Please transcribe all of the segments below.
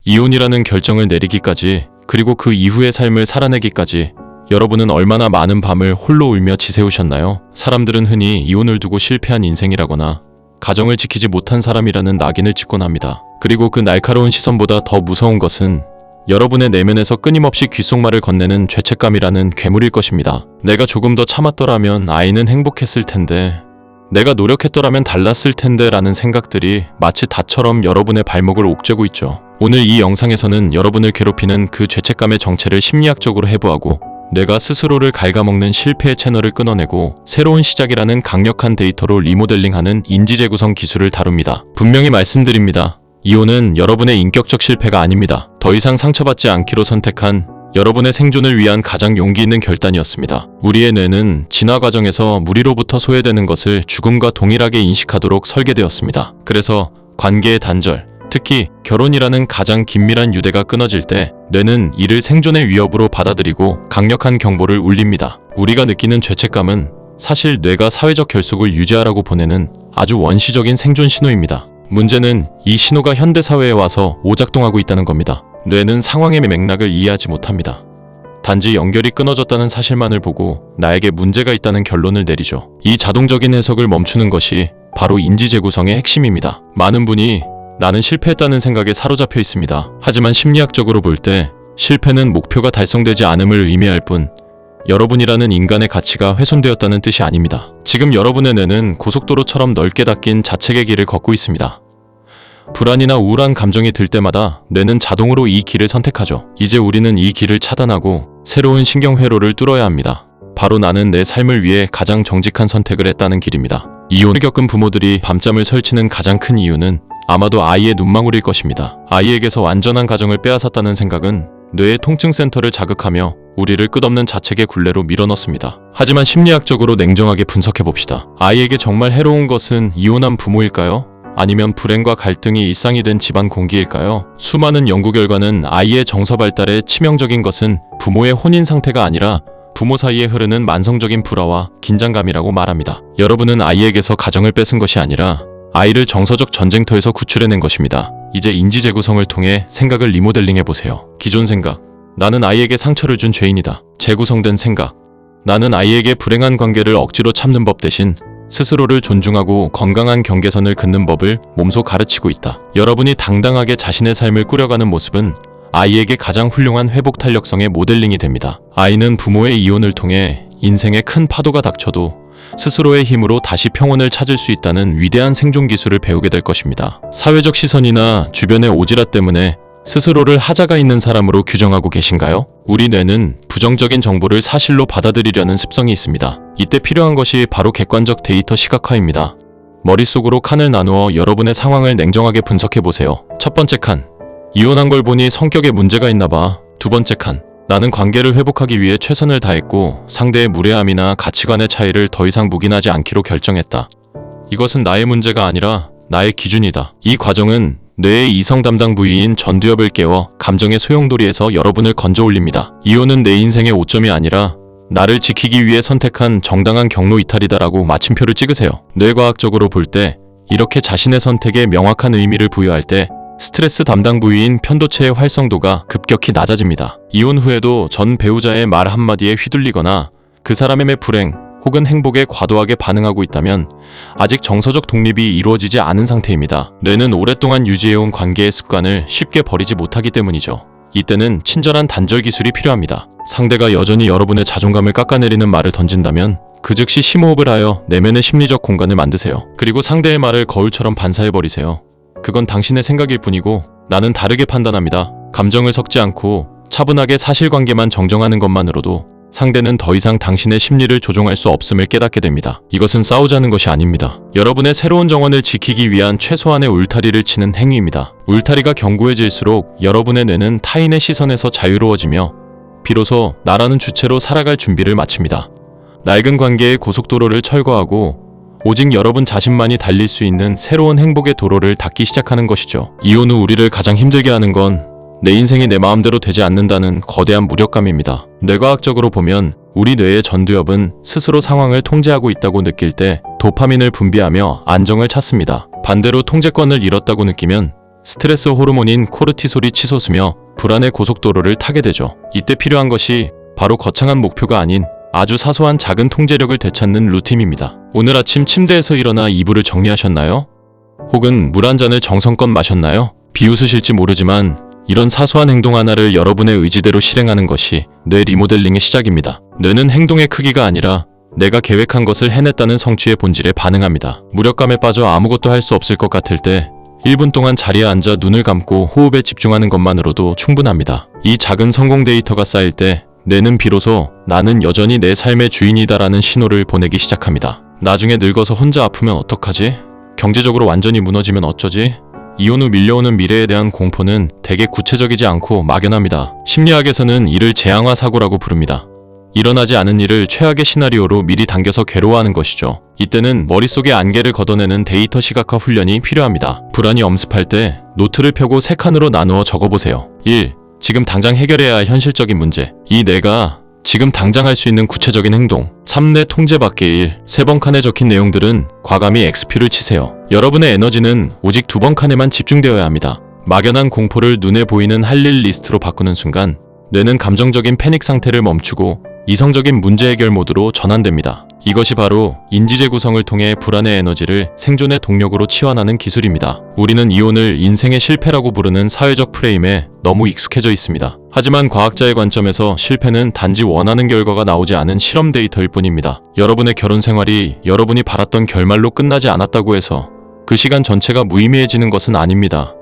이혼이라는 결정을 내리기까지, 그리고 그 이후의 삶을 살아내기까지 여러분은 얼마나 많은 밤을 홀로 울며 지새우셨나요? 사람들은 흔히 이혼을 두고 실패한 인생이라거나 가정을 지키지 못한 사람이라는 낙인을 찍곤 합니다. 그리고 그 날카로운 시선보다 더 무서운 것은 여러분의 내면에서 끊임없이 귓속말을 건네는 죄책감이라는 괴물일 것입니다. 내가 조금 더 참았더라면 아이는 행복했을 텐데, 내가 노력했더라면 달랐을 텐데 라는 생각들이 마치 닷처럼 여러분의 발목을 옥죄고 있죠. 오늘 이 영상에서는 여러분을 괴롭히는 그 죄책감의 정체를 심리학적으로 해부하고, 뇌가 스스로를 갉아먹는 실패의 채널을 끊어내고 새로운 시작이라는 강력한 데이터로 리모델링하는 인지재구성 기술을 다룹니다. 분명히 말씀드립니다. 이혼은 여러분의 인격적 실패가 아닙니다. 더 이상 상처받지 않기로 선택한 여러분의 생존을 위한 가장 용기 있는 결단이었습니다. 우리의 뇌는 진화 과정에서 무리로부터 소외되는 것을 죽음과 동일하게 인식하도록 설계되었습니다. 그래서 관계의 단절, 특히 결혼이라는 가장 긴밀한 유대가 끊어질 때 뇌는 이를 생존의 위협으로 받아들이고 강력한 경보를 울립니다. 우리가 느끼는 죄책감은 사실 뇌가 사회적 결속을 유지하라고 보내는 아주 원시적인 생존 신호입니다. 문제는 이 신호가 현대사회에 와서 오작동하고 있다는 겁니다. 뇌는 상황의 맥락을 이해하지 못합니다. 단지 연결이 끊어졌다는 사실만을 보고 나에게 문제가 있다는 결론을 내리죠. 이 자동적인 해석을 멈추는 것이 바로 인지재구성의 핵심입니다. 많은 분이 나는 실패했다는 생각에 사로잡혀 있습니다. 하지만 심리학적으로 볼 때 실패는 목표가 달성되지 않음을 의미할 뿐 여러분이라는 인간의 가치가 훼손되었다는 뜻이 아닙니다. 지금 여러분의 뇌는 고속도로처럼 넓게 닫힌 자책의 길을 걷고 있습니다. 불안이나 우울한 감정이 들 때마다 뇌는 자동으로 이 길을 선택하죠. 이제 우리는 이 길을 차단하고 새로운 신경회로를 뚫어야 합니다. 바로 나는 내 삶을 위해 가장 정직한 선택을 했다는 길입니다. 이혼을 겪은 부모들이 밤잠을 설치는 가장 큰 이유는 아마도 아이의 눈망울일 것입니다. 아이에게서 완전한 가정을 빼앗았다는 생각은 뇌의 통증센터를 자극하며 우리를 끝없는 자책의 굴레로 밀어넣습니다. 하지만 심리학적으로 냉정하게 분석해봅시다. 아이에게 정말 해로운 것은 이혼한 부모일까요? 아니면 불행과 갈등이 일상이 된 집안 공기일까요? 수많은 연구 결과는 아이의 정서 발달에 치명적인 것은 부모의 혼인 상태가 아니라 부모 사이에 흐르는 만성적인 불화와 긴장감이라고 말합니다. 여러분은 아이에게서 가정을 뺏은 것이 아니라 아이를 정서적 전쟁터에서 구출해낸 것입니다. 이제 인지재구성을 통해 생각을 리모델링해보세요. 기존 생각, 나는 아이에게 상처를 준 죄인이다. 재구성된 생각, 나는 아이에게 불행한 관계를 억지로 참는 법 대신 스스로를 존중하고 건강한 경계선을 긋는 법을 몸소 가르치고 있다. 여러분이 당당하게 자신의 삶을 꾸려가는 모습은 아이에게 가장 훌륭한 회복 탄력성의 모델링이 됩니다. 아이는 부모의 이혼을 통해 인생에 큰 파도가 닥쳐도 스스로의 힘으로 다시 평온을 찾을 수 있다는 위대한 생존 기술을 배우게 될 것입니다. 사회적 시선이나 주변의 오지랖 때문에 스스로를 하자가 있는 사람으로 규정하고 계신가요? 우리 뇌는 부정적인 정보를 사실로 받아들이려는 습성이 있습니다. 이때 필요한 것이 바로 객관적 데이터 시각화입니다. 머릿속으로 칸을 나누어 여러분의 상황을 냉정하게 분석해보세요. 첫 번째 칸, 이혼한 걸 보니 성격에 문제가 있나 봐. 두 번째 칸, 나는 관계를 회복하기 위해 최선을 다했고 상대의 무례함이나 가치관의 차이를 더 이상 묵인하지 않기로 결정했다. 이것은 나의 문제가 아니라 나의 기준이다. 이 과정은 뇌의 이성 담당 부위인 전두엽을 깨워 감정의 소용돌이에서 여러분을 건져 올립니다. 이혼은 내 인생의 오점이 아니라 나를 지키기 위해 선택한 정당한 경로 이탈이다라고 마침표를 찍으세요. 뇌과학적으로 볼 때 이렇게 자신의 선택에 명확한 의미를 부여할 때 스트레스 담당 부위인 편도체의 활성도가 급격히 낮아집니다. 이혼 후에도 전 배우자의 말 한마디에 휘둘리거나 그 사람의 불행 혹은 행복에 과도하게 반응하고 있다면 아직 정서적 독립이 이루어지지 않은 상태입니다. 뇌는 오랫동안 유지해온 관계의 습관을 쉽게 버리지 못하기 때문이죠. 이때는 친절한 단절 기술이 필요합니다. 상대가 여전히 여러분의 자존감을 깎아내리는 말을 던진다면 그 즉시 심호흡을 하여 내면의 심리적 공간을 만드세요. 그리고 상대의 말을 거울처럼 반사해버리세요. 그건 당신의 생각일 뿐이고 나는 다르게 판단합니다. 감정을 섞지 않고 차분하게 사실관계만 정정하는 것만으로도 상대는 더 이상 당신의 심리를 조종할 수 없음을 깨닫게 됩니다. 이것은 싸우자는 것이 아닙니다. 여러분의 새로운 정원을 지키기 위한 최소한의 울타리를 치는 행위입니다. 울타리가 견고해질수록 여러분의 뇌는 타인의 시선에서 자유로워지며 비로소 나라는 주체로 살아갈 준비를 마칩니다. 낡은 관계의 고속도로를 철거하고 오직 여러분 자신만이 달릴 수 있는 새로운 행복의 도로를 닫기 시작하는 것이죠. 이혼 후 우리를 가장 힘들게 하는 건 내 인생이 내 마음대로 되지 않는다는 거대한 무력감입니다. 뇌과학적으로 보면 우리 뇌의 전두엽은 스스로 상황을 통제하고 있다고 느낄 때 도파민을 분비하며 안정을 찾습니다. 반대로 통제권을 잃었다고 느끼면 스트레스 호르몬인 코르티솔이 치솟으며 불안의 고속도로를 타게 되죠. 이때 필요한 것이 바로 거창한 목표가 아닌 아주 사소한 작은 통제력을 되찾는 루틴입니다. 오늘 아침 침대에서 일어나 이불을 정리하셨나요? 혹은 물 한 잔을 정성껏 마셨나요? 비웃으실지 모르지만 이런 사소한 행동 하나를 여러분의 의지대로 실행하는 것이 뇌 리모델링의 시작입니다. 뇌는 행동의 크기가 아니라 내가 계획한 것을 해냈다는 성취의 본질에 반응합니다. 무력감에 빠져 아무것도 할 수 없을 것 같을 때 1분 동안 자리에 앉아 눈을 감고 호흡에 집중하는 것만으로도 충분합니다. 이 작은 성공 데이터가 쌓일 때 뇌는 비로소 나는 여전히 내 삶의 주인이다라는 신호를 보내기 시작합니다. 나중에 늙어서 혼자 아프면 어떡하지? 경제적으로 완전히 무너지면 어쩌지? 이혼 후 밀려오는 미래에 대한 공포는 대개 구체적이지 않고 막연합니다. 심리학에서는 이를 재앙화 사고라고 부릅니다. 일어나지 않은 일을 최악의 시나리오로 미리 당겨서 괴로워하는 것이죠. 이때는 머릿속의 안개를 걷어내는 데이터 시각화 훈련이 필요합니다. 불안이 엄습할 때 노트를 펴고 3칸으로 나누어 적어보세요. 1. 지금 당장 해결해야 할 현실적인 문제. 2. 내가 지금 당장 할 수 있는 구체적인 행동. 3. 내 통제 밖의 일. 3번 칸에 적힌 내용들은 과감히 X표를 치세요. 여러분의 에너지는 오직 2번 칸에만 집중되어야 합니다. 막연한 공포를 눈에 보이는 할 일 리스트로 바꾸는 순간 뇌는 감정적인 패닉 상태를 멈추고 이성적인 문제 해결 모드로 전환됩니다. 이것이 바로 인지 재구성을 통해 불안의 에너지를 생존의 동력으로 치환하는 기술입니다. 우리는 이혼을 인생의 실패라고 부르는 사회적 프레임에 너무 익숙해져 있습니다. 하지만 과학자의 관점에서 실패는 단지 원하는 결과가 나오지 않은 실험 데이터일 뿐입니다. 여러분의 결혼 생활이 여러분이 바랐던 결말로 끝나지 않았다고 해서 그 시간 전체가 무의미해지는 것은 아닙니다.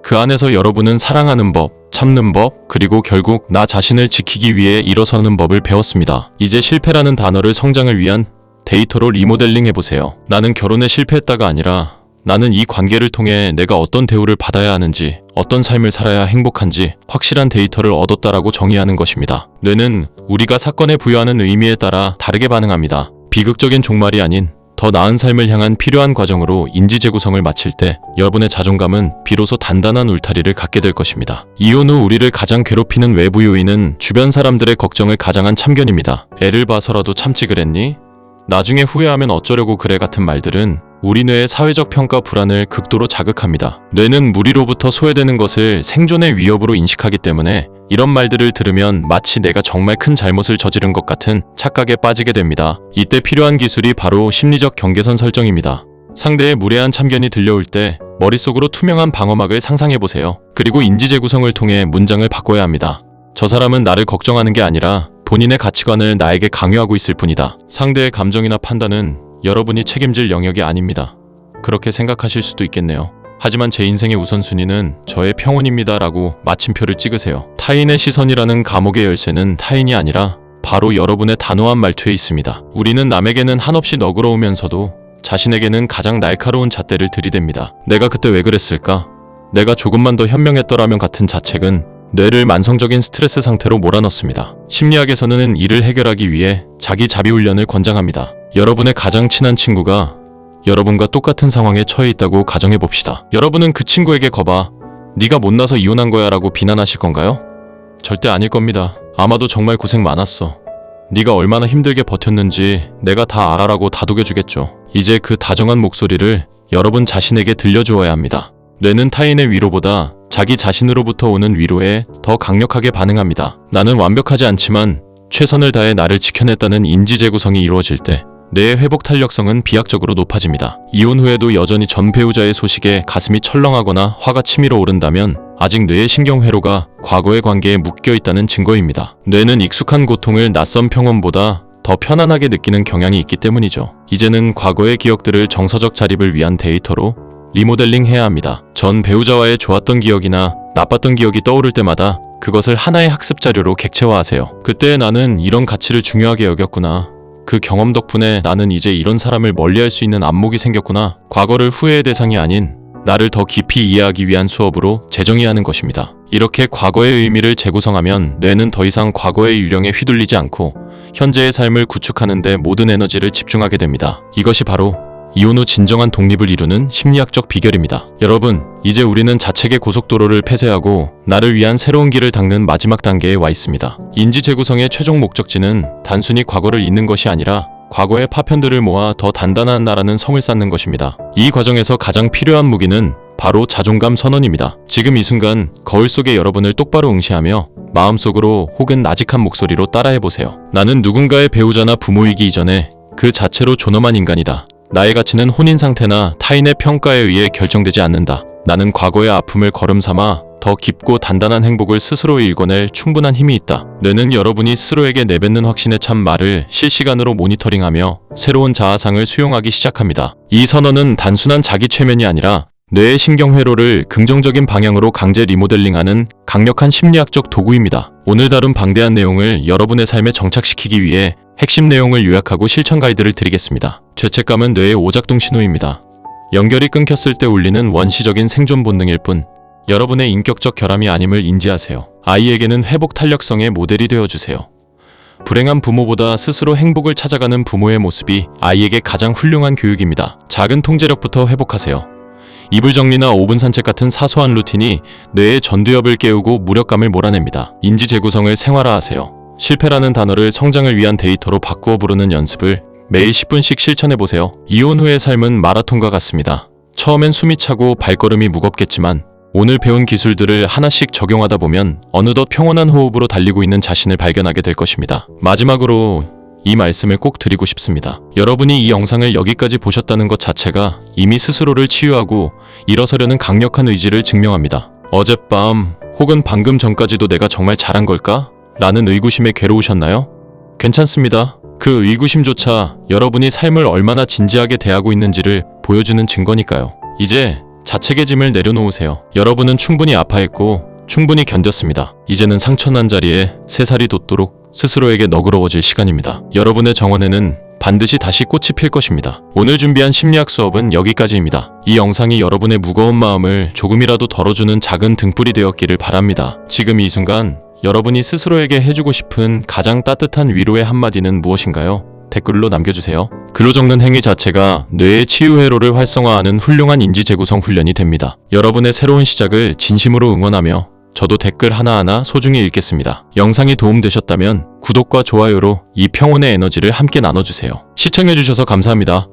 그 안에서 여러분은 사랑하는 법, 참는 법, 그리고 결국 나 자신을 지키기 위해 일어서는 법을 배웠습니다. 이제 실패라는 단어를 성장을 위한 데이터로 리모델링 해보세요. 나는 결혼에 실패했다가 아니라 나는 이 관계를 통해 내가 어떤 대우를 받아야 하는지, 어떤 삶을 살아야 행복한지 확실한 데이터를 얻었다라고 정의하는 것입니다. 뇌는 우리가 사건에 부여하는 의미에 따라 다르게 반응합니다. 비극적인 종말이 아닌 더 나은 삶을 향한 필요한 과정으로 인지 재구성을 마칠 때 여러분의 자존감은 비로소 단단한 울타리를 갖게 될 것입니다. 이혼 후 우리를 가장 괴롭히는 외부 요인은 주변 사람들의 걱정을 가장한 참견입니다. 애를 봐서라도 참지 그랬니? 나중에 후회하면 어쩌려고 그래 같은 말들은 우리 뇌의 사회적 평가 불안을 극도로 자극합니다. 뇌는 무리로부터 소외되는 것을 생존의 위협으로 인식하기 때문에 이런 말들을 들으면 마치 내가 정말 큰 잘못을 저지른 것 같은 착각에 빠지게 됩니다. 이때 필요한 기술이 바로 심리적 경계선 설정입니다. 상대의 무례한 참견이 들려올 때 머릿속으로 투명한 방어막을 상상해보세요. 그리고 인지 재구성을 통해 문장을 바꿔야 합니다. 저 사람은 나를 걱정하는 게 아니라 본인의 가치관을 나에게 강요하고 있을 뿐이다. 상대의 감정이나 판단은 여러분이 책임질 영역이 아닙니다. 그렇게 생각하실 수도 있겠네요. 하지만 제 인생의 우선순위는 저의 평온입니다 라고 마침표를 찍으세요. 타인의 시선이라는 감옥의 열쇠는 타인이 아니라 바로 여러분의 단호한 말투에 있습니다. 우리는 남에게는 한없이 너그러우면서도 자신에게는 가장 날카로운 잣대를 들이댑니다. 내가 그때 왜 그랬을까? 내가 조금만 더 현명했더라면 같은 자책은 뇌를 만성적인 스트레스 상태로 몰아넣습니다. 심리학에서는 이를 해결하기 위해 자기 자비 훈련을 권장합니다. 여러분의 가장 친한 친구가 여러분과 똑같은 상황에 처해 있다고 가정해봅시다. 여러분은 그 친구에게 거봐, 네가 못나서 이혼한 거야 라고 비난하실 건가요? 절대 아닐 겁니다. 아마도 정말 고생 많았어. 네가 얼마나 힘들게 버텼는지 내가 다 알아라고 다독여주겠죠. 이제 그 다정한 목소리를 여러분 자신에게 들려주어야 합니다. 뇌는 타인의 위로보다 자기 자신으로부터 오는 위로에 더 강력하게 반응합니다. 나는 완벽하지 않지만 최선을 다해 나를 지켜냈다는 인지 재구성이 이루어질 때 뇌의 회복 탄력성은 비약적으로 높아집니다. 이혼 후에도 여전히 전 배우자의 소식에 가슴이 철렁하거나 화가 치밀어 오른다면 아직 뇌의 신경회로가 과거의 관계에 묶여 있다는 증거입니다. 뇌는 익숙한 고통을 낯선 평온보다 더 편안하게 느끼는 경향이 있기 때문이죠. 이제는 과거의 기억들을 정서적 자립을 위한 데이터로 리모델링 해야 합니다. 전 배우자와의 좋았던 기억이나 나빴던 기억이 떠오를 때마다 그것을 하나의 학습 자료로 객체화하세요. 그때 나는 이런 가치를 중요하게 여겼구나. 그 경험 덕분에 나는 이제 이런 사람을 멀리할 수 있는 안목이 생겼구나. 과거를 후회의 대상이 아닌 나를 더 깊이 이해하기 위한 수업으로 재정의하는 것입니다. 이렇게 과거의 의미를 재구성하면 뇌는 더 이상 과거의 유령에 휘둘리지 않고 현재의 삶을 구축하는 데 모든 에너지를 집중하게 됩니다. 이것이 바로 이혼 후 진정한 독립을 이루는 심리학적 비결입니다. 여러분, 이제 우리는 자책의 고속도로를 폐쇄하고 나를 위한 새로운 길을 닦는 마지막 단계에 와 있습니다. 인지 재구성의 최종 목적지는 단순히 과거를 잊는 것이 아니라 과거의 파편들을 모아 더 단단한 나라는 성을 쌓는 것입니다. 이 과정에서 가장 필요한 무기는 바로 자존감 선언입니다. 지금 이 순간 거울 속의 여러분을 똑바로 응시하며 마음속으로 혹은 나직한 목소리로 따라해보세요. 나는 누군가의 배우자나 부모이기 이전에 그 자체로 존엄한 인간이다. 나의 가치는 혼인 상태나 타인의 평가에 의해 결정되지 않는다. 나는 과거의 아픔을 걸음 삼아 더 깊고 단단한 행복을 스스로 일궈낼 충분한 힘이 있다. 뇌는 여러분이 스스로에게 내뱉는 확신의 참 말을 실시간으로 모니터링하며 새로운 자아상을 수용하기 시작합니다. 이 선언은 단순한 자기 최면이 아니라 뇌의 신경회로를 긍정적인 방향으로 강제 리모델링하는 강력한 심리학적 도구입니다. 오늘 다룬 방대한 내용을 여러분의 삶에 정착시키기 위해 핵심 내용을 요약하고 실천 가이드를 드리겠습니다. 죄책감은 뇌의 오작동 신호입니다. 연결이 끊겼을 때 울리는 원시적인 생존 본능일 뿐 여러분의 인격적 결함이 아님을 인지하세요. 아이에게는 회복 탄력성의 모델이 되어주세요. 불행한 부모보다 스스로 행복을 찾아가는 부모의 모습이 아이에게 가장 훌륭한 교육입니다. 작은 통제력부터 회복하세요. 이불 정리나 5분 산책 같은 사소한 루틴이 뇌의 전두엽을 깨우고 무력감을 몰아냅니다. 인지 재구성을 생활화하세요. 실패라는 단어를 성장을 위한 데이터로 바꾸어 부르는 연습을 매일 10분씩 실천해보세요. 이혼 후의 삶은 마라톤과 같습니다. 처음엔 숨이 차고 발걸음이 무겁겠지만 오늘 배운 기술들을 하나씩 적용하다 보면 어느덧 평온한 호흡으로 달리고 있는 자신을 발견하게 될 것입니다. 마지막으로 이 말씀을 꼭 드리고 싶습니다. 여러분이 이 영상을 여기까지 보셨다는 것 자체가 이미 스스로를 치유하고 일어서려는 강력한 의지를 증명합니다. 어젯밤 혹은 방금 전까지도 내가 정말 잘한 걸까? 라는 의구심에 괴로우셨나요? 괜찮습니다. 그 의구심조차 여러분이 삶을 얼마나 진지하게 대하고 있는지를 보여주는 증거니까요. 이제 자책의 짐을 내려놓으세요. 여러분은 충분히 아파했고 충분히 견뎠습니다. 이제는 상처난 자리에 새살이 돋도록 스스로에게 너그러워질 시간입니다. 여러분의 정원에는 반드시 다시 꽃이 필 것입니다. 오늘 준비한 심리학 수업은 여기까지입니다. 이 영상이 여러분의 무거운 마음을 조금이라도 덜어주는 작은 등불이 되었기를 바랍니다. 지금 이 순간 여러분이 스스로에게 해주고 싶은 가장 따뜻한 위로의 한마디는 무엇인가요? 댓글로 남겨주세요. 글로 적는 행위 자체가 뇌의 치유 회로를 활성화하는 훌륭한 인지 재구성 훈련이 됩니다. 여러분의 새로운 시작을 진심으로 응원하며 저도 댓글 하나하나 소중히 읽겠습니다. 영상이 도움되셨다면 구독과 좋아요로 이 평온의 에너지를 함께 나눠주세요. 시청해주셔서 감사합니다.